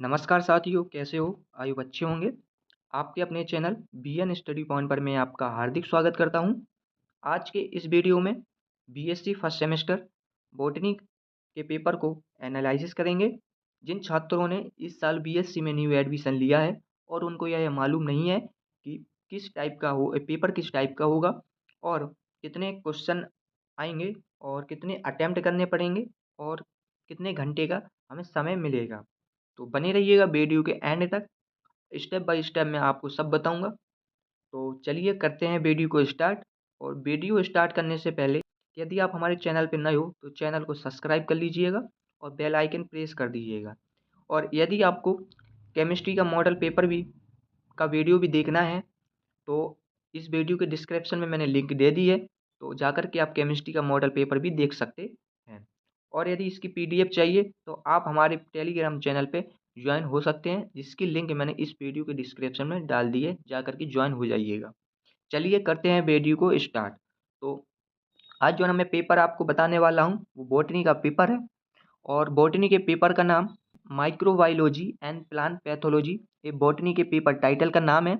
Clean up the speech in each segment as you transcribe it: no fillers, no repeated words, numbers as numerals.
नमस्कार साथियों, कैसे हो? आयु अच्छे होंगे। आपके अपने चैनल बीएन स्टडी पॉइंट पर मैं आपका हार्दिक स्वागत करता हूं। आज के इस वीडियो में बीएससी फर्स्ट सेमेस्टर बॉटनी के पेपर को एनालाइसिस करेंगे। जिन छात्रों ने इस साल बीएससी में न्यू एडमिशन लिया है और उनको यह मालूम नहीं है कि किस टाइप का हो पेपर किस टाइप का होगा और कितने क्वेश्चन आएंगे और कितने अटेम्प्ट करने पड़ेंगे और कितने घंटे का हमें समय मिलेगा। तो बने रहिएगा वीडियो के एंड तक। स्टेप बाय स्टेप मैं आपको सब बताऊंगा। तो चलिए करते हैं वीडियो को स्टार्ट। और वीडियो स्टार्ट करने से पहले यदि आप हमारे चैनल पर नए हो तो चैनल को सब्सक्राइब कर लीजिएगा और बेल आइकन प्रेस कर दीजिएगा। और यदि आपको केमिस्ट्री का मॉडल पेपर भी का वीडियो भी देखना है तो इस वीडियो के डिस्क्रिप्शन में मैंने लिंक दे दी है, तो जाकर के आप केमिस्ट्री का मॉडल पेपर भी देख सकते हैं। और यदि इसकी पीडीएफ चाहिए तो आप हमारे टेलीग्राम चैनल पे ज्वाइन हो सकते हैं, जिसकी लिंक मैंने इस वीडियो के डिस्क्रिप्शन में डाल दी है, जाकर के ज्वाइन हो जाइएगा। चलिए करते हैं वीडियो को स्टार्ट। तो आज जो मैं पेपर आपको बताने वाला हूँ वो बॉटनी का पेपर है और बॉटनी के पेपर का नाम माइक्रोबायोलॉजी एंड प्लांट पैथोलॉजी, ये बॉटनी के पेपर टाइटल का नाम है।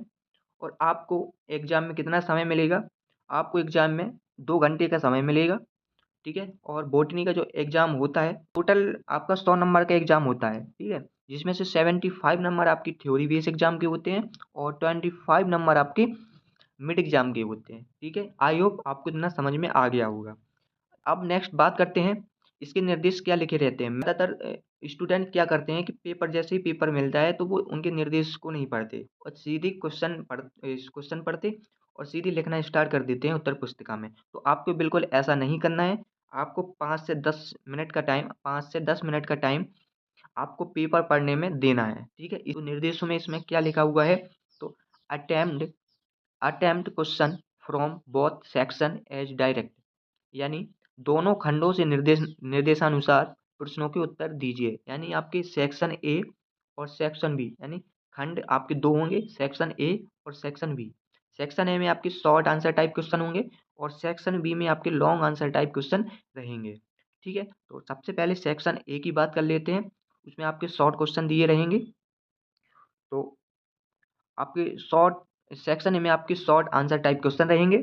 और आपको एग्ज़ाम में कितना समय मिलेगा? आपको एग्ज़ाम में 2 घंटे का समय मिलेगा, ठीक है? और बॉटनी का जो एग्ज़ाम होता है, टोटल आपका 100 नंबर का एग्ज़ाम होता है, ठीक है? जिसमें से 75 नंबर आपकी थ्योरी बेस्ड एग्ज़ाम के होते हैं और 25 नंबर आपके मिड एग्ज़ाम के होते हैं, ठीक है? आई होप आपको इतना समझ में आ गया होगा। अब नेक्स्ट बात करते हैं, इसके निर्देश क्या लिखे रहते हैं। ज़्यादातर स्टूडेंट क्या करते हैं कि पेपर जैसे ही पेपर मिलता है तो वो उनके निर्देश को नहीं पढ़ते और सीधे क्वेश्चन पढ़ते और सीधे लिखना स्टार्ट कर देते हैं उत्तर पुस्तिका में। तो आपको बिल्कुल ऐसा नहीं करना है। आपको 5 से 10 मिनट का टाइम आपको पेपर पढ़ने में देना है, ठीक है? इस निर्देशों में इसमें क्या लिखा हुआ है, तो attempt attempt question from both section as direct, यानी दोनों खंडों से निर्देशानुसार प्रश्नों के उत्तर दीजिए। यानी आपके सेक्शन ए और सेक्शन बी, यानी खंड आपके 2 होंगे, सेक्शन ए और सेक्शन बी। सेक्शन ए में आपके शॉर्ट आंसर टाइप क्वेश्चन होंगे और सेक्शन बी में आपके लॉन्ग आंसर टाइप क्वेश्चन रहेंगे, ठीक है? तो सबसे पहले सेक्शन ए की बात कर लेते हैं। उसमें आपके शॉर्ट क्वेश्चन दिए रहेंगे। तो आपके शॉर्ट सेक्शन ए में आपके शॉर्ट आंसर टाइप क्वेश्चन रहेंगे,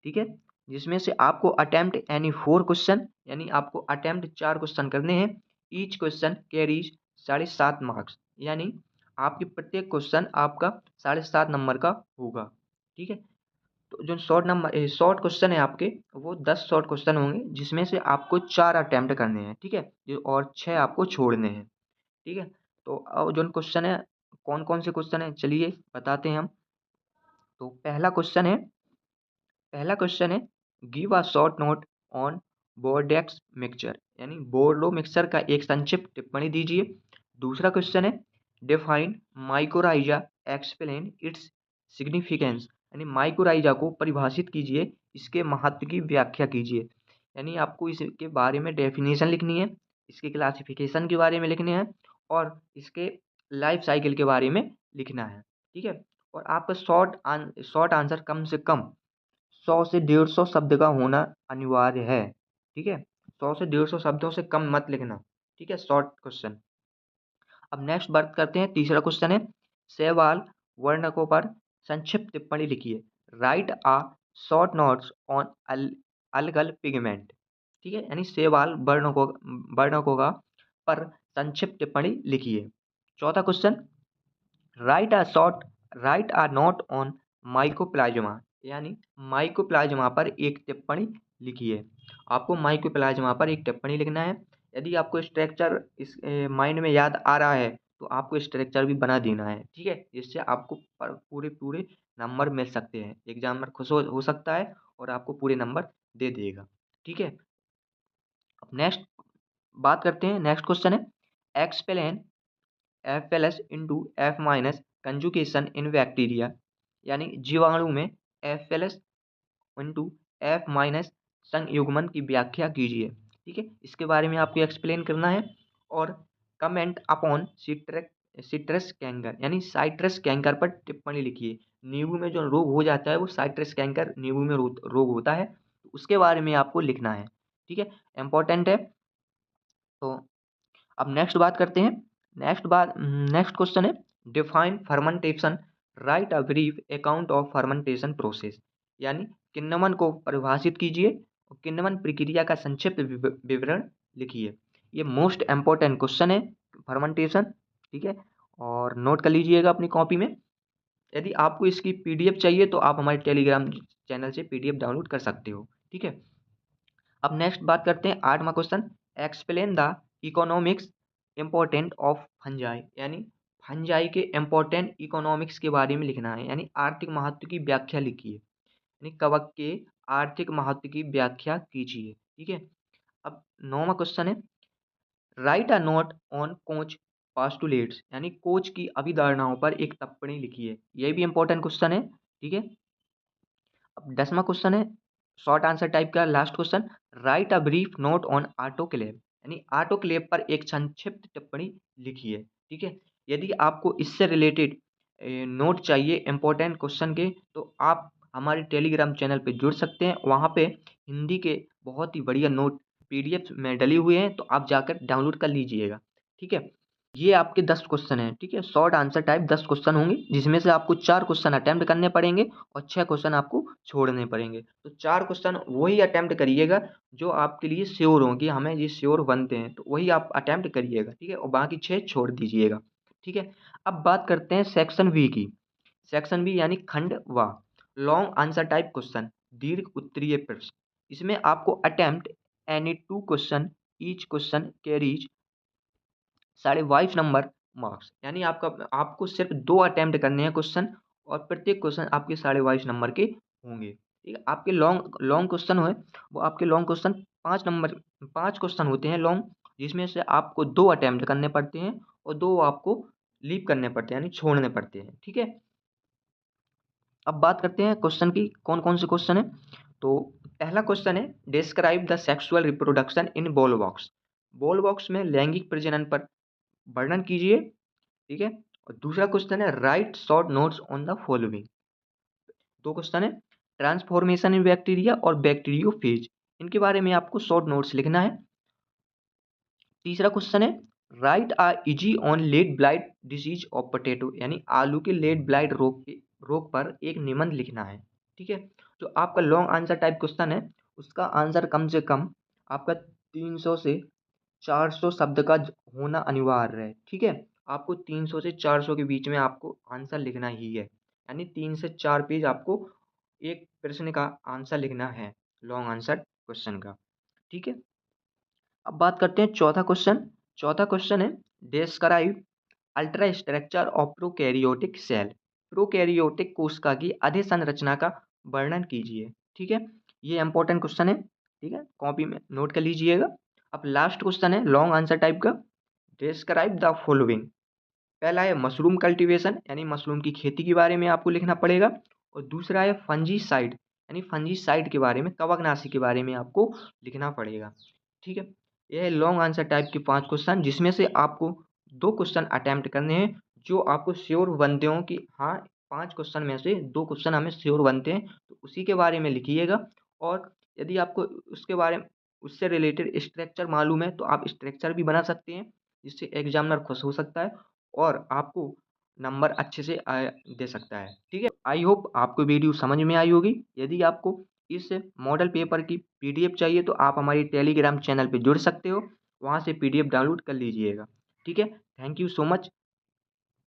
ठीक है? जिसमें से आपको अटेम्प्ट एनी 4 क्वेश्चन, यानी आपको अटेम्प्ट 4 क्वेश्चन करने हैं। ईच क्वेश्चन कैरीज 7.5 मार्क्स, यानी आपकी प्रत्येक क्वेश्चन आपका 7.5 नंबर का होगा, ठीक है? तो जो शॉर्ट क्वेश्चन है आपके, वो 10 शॉर्ट क्वेश्चन होंगे, जिसमें से आपको 4 अटेम्प्ट करने हैं, ठीक है? और 6 आपको छोड़ने हैं, ठीक है? तो अब जो क्वेश्चन है, कौन कौन से क्वेश्चन है चलिए बताते हैं हम। तो पहला क्वेश्चन है give a short note on Bordeaux mixture, यानी बोर्डो मिक्सचर का एक संक्षिप्त टिप्पणी दीजिए। दूसरा क्वेश्चन है define mycorrhiza, explain its significance, यानी माइकोराइजा को परिभाषित कीजिए, इसके महत्व की व्याख्या कीजिए। यानी आपको इसके बारे में डेफिनेशन लिखनी है, इसके क्लासिफिकेशन के बारे में लिखने हैं और इसके लाइफ साइकिल के बारे में लिखना है, ठीक है? और आपका शॉर्ट आंसर कम से कम 100 से 150 शब्द का होना अनिवार्य है, ठीक है? 100 से 150 शब्दों से कम मत लिखना, ठीक है? Short question. अब नेक्स्ट बात करते हैं, तीसरा क्वेश्चन है शैवाल वर्णकों पर संक्षिप्त टिप्पणी लिखिए। Right a short notes on algal pigment, ठीक है? यानी शैवाल वर्णकों का पर संक्षिप्त टिप्पणी लिखिए। चौथा question right a note on mycoplasma, यानी माइकोप्लाज्मा पर एक टिप्पणी लिखिए। आपको माइकोप्लाज्मा पर एक टिप्पणी लिखना है। यदि आपको स्ट्रक्चर इस माइंड में याद आ रहा है तो आपको स्ट्रक्चर भी बना देना है, ठीक है? जिससे आपको पूरे पूरे नंबर मिल सकते हैं। एग्जामिनर खुश हो सकता है और आपको पूरे नंबर दे देगा, ठीक है? अब नेक्स्ट बात करते हैं, नेक्स्ट क्वेश्चन है explain F plus into F minus conjugation in bacteria, यानी जीवाणु में F plus into F minus संयुग्मन की व्याख्या कीजिए, ठीक है? इसके बारे में आपको एक्सप्लेन करना है। और कमेंट अपॉन सिट्रस कैंकर, यानी साइट्रस कैंकर पर टिप्पणी लिखिए। नींबू में जो रोग हो जाता है वो साइट्रस कैंकर नींबू में रोग होता है, तो उसके बारे में आपको लिखना है, ठीक है? इंपॉर्टेंट है। तो अब नेक्स्ट बात करते हैं, नेक्स्ट क्वेश्चन है define fermentation, right a brief account of fermentation process, यानी किण्वन को परिभाषित कीजिए और किण्वन प्रक्रिया का संक्षिप्त विवरण लिखिए। ये मोस्ट इम्पोर्टेंट क्वेश्चन है फर्मेंटेशन, ठीक है, और नोट कर लीजिएगा अपनी कॉपी में। यदि आपको इसकी पीडीएफ चाहिए तो आप हमारे टेलीग्राम चैनल से पीडीएफ डाउनलोड कर सकते हो, ठीक है। अब नेक्स्ट बात करते हैं 8वां question, explain the economics important of fungi, यानी फंजाई के इम्पोर्टेंट इकोनॉमिक्स के बारे में लिखना है, यानी आर्थिक महत्व की व्याख्या लिखिए, यानी कवक के आर्थिक महत्व की व्याख्या कीजिए, ठीक है। अब 9वां क्वेश्चन है right a note on coach postulates, यानी कोच की अभिधारणाओं पर एक टिप्पणी लिखिए। यह भी इंपॉर्टेंट क्वेश्चन है, ठीक है। अब 10वां क्वेश्चन है शॉर्ट आंसर टाइप का last question, right a brief note on autoclave, यानी ऑटोक्लेव पर एक संक्षिप्त टिप्पणी लिखिए, ठीक है। यदि आपको इससे रिलेटेड नोट चाहिए इंपॉर्टेंट क्वेश्चन के, तो आप हमारे टेलीग्राम चैनल पे जुड़ सकते हैं। वहाँ पे हिंदी के बहुत ही बढ़िया नोट पीडीएफ में डले हुए हैं, तो आप जाकर डाउनलोड कर लीजिएगा, ठीक है। ये आपके 10 क्वेश्चन हैं, ठीक है। शॉर्ट आंसर टाइप 10 क्वेश्चन होंगे, जिसमें से आपको 4 क्वेश्चन अटेम्प्ट करने पड़ेंगे और 6 क्वेश्चन आपको छोड़ने पड़ेंगे। तो 4 क्वेश्चन वही अटेम्प्ट करिएगा जो आपके लिए श्योर हों कि हमें ये श्योर बनते हैं, तो वही आप अटेम्प्ट करिएगा, ठीक है, और बाकी 6 छोड़ दीजिएगा, ठीक है। अब बात करते हैं सेक्शन बी की। सेक्शन बी यानी खंड वा, लॉन्ग आंसर टाइप क्वेश्चन, दीर्घ उत्तरीय प्रश्न। इसमें आपको attempt any 2 question, each question carries 22.5 number marks, यानी आपको सिर्फ 2 अटेम्प्ट करने हैं क्वेश्चन, और प्रत्येक क्वेश्चन आपके 22.5 नंबर के होंगे, ठीक है। आपके लॉन्ग लॉन्ग क्वेश्चन है वो आपके लॉन्ग क्वेश्चन 5 क्वेश्चन होते हैं लॉन्ग, जिसमें से आपको 2 अटेम्प्ट करने पड़ते हैं और 2 आपको लीव करने पड़ते हैं, यानी छोड़ने पड़ते हैं, ठीक है। अब बात करते हैं क्वेश्चन की, कौन कौन से क्वेश्चन है। तो पहला क्वेश्चन है describe the sexual reproduction in ball box, ball box में लैंगिक प्रजनन पर वर्णन कीजिए, ठीक है। और दूसरा क्वेश्चन है right short notes on the following. 2 question है ट्रांसफॉर्मेशन इन बैक्टीरिया और बैक्टीरियोफेज, इनके बारे में आपको शॉर्ट नोट्स लिखना है। तीसरा क्वेश्चन है write a essay on late blight disease of potato, यानी आलू के लेट ब्लाइट रोग पर एक निबंध लिखना है, ठीक है। जो आपका लॉन्ग आंसर टाइप क्वेश्चन है उसका आंसर कम से कम आपका 300 से 400 शब्द का होना अनिवार्य है, ठीक है। आपको 300 से 400 के बीच में आपको आंसर लिखना ही है, यानी 3 से 4 पेज आपको एक प्रश्न का आंसर लिखना है लॉन्ग आंसर क्वेश्चन का, ठीक है। अब बात करते हैं चौथा क्वेश्चन। चौथा क्वेश्चन है describe ultra structure of prokaryotic cell, prokaryotic कोशिका की अधिसंरचना का वर्णन कीजिए, ठीक है। ये इंपॉर्टेंट क्वेश्चन है, ठीक है, कॉपी में नोट कर लीजिएगा। अब लास्ट क्वेश्चन है लॉन्ग आंसर टाइप का, डिस्क्राइब द फॉलोइंग। पहला है मशरूम कल्टीवेशन, यानी मशरूम की खेती के बारे में आपको लिखना पड़ेगा, और दूसरा है फंजीसाइड, यानी फंजीसाइड के बारे में, कवकनाशी के बारे में आपको लिखना पड़ेगा, ठीक है। यह है लॉन्ग आंसर टाइप के 5 क्वेश्चन, जिसमें से आपको 2 क्वेश्चन अटेम्प्ट करने हैं जो आपको श्योर बनते हो कि हाँ 5 क्वेश्चन में से 2 क्वेश्चन हमें श्योर बनते हैं, तो उसी के बारे में लिखिएगा। और यदि आपको उसके बारे में उससे रिलेटेड स्ट्रक्चर मालूम है तो आप स्ट्रक्चर भी बना सकते हैं, जिससे एग्जामिनर खुश हो सकता है और आपको नंबर अच्छे से दे सकता है, ठीक है। आई होप आपको वीडियो समझ में आई होगी। यदि आपको इस मॉडल पेपर की पीडीएफ चाहिए तो आप हमारी टेलीग्राम चैनल पे जुड़ सकते हो, वहाँ से पीडीएफ डाउनलोड कर लीजिएगा, ठीक है। Thank you so much.